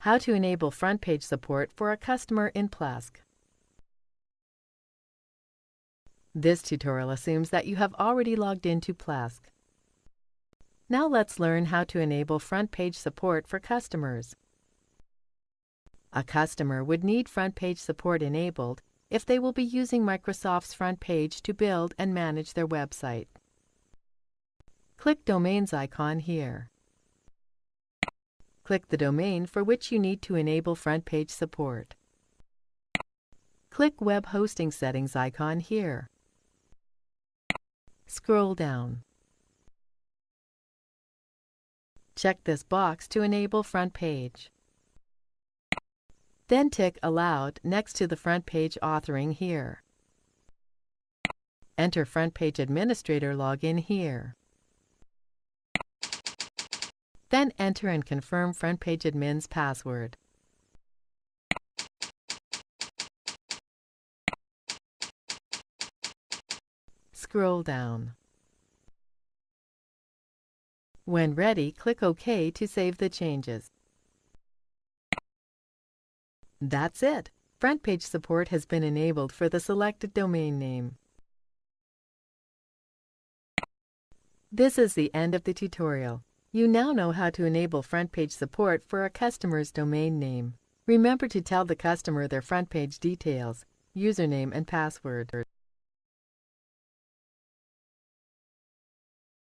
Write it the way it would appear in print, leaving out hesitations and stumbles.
How to enable front page support for a customer in Plesk. This tutorial assumes that you have already logged into Plesk. Now let's learn how to enable front page support for customers. A customer would need front page support enabled if they will be using Microsoft's FrontPage to build and manage their website. Click Domains icon here. Click the domain for which you need to enable front page support. Click Web Hosting Settings icon here. Scroll down. Check this box to enable front page. Then tick Allowed next to the front page authoring here. Enter front page administrator login here. Then enter and confirm front page admin's password. Scroll down. When ready, click OK to save the changes. That's it! Front page support has been enabled for the selected domain name. This is the end of the tutorial. You now know how to enable front page support for a customer's domain name. Remember to tell the customer their front page details, username and password.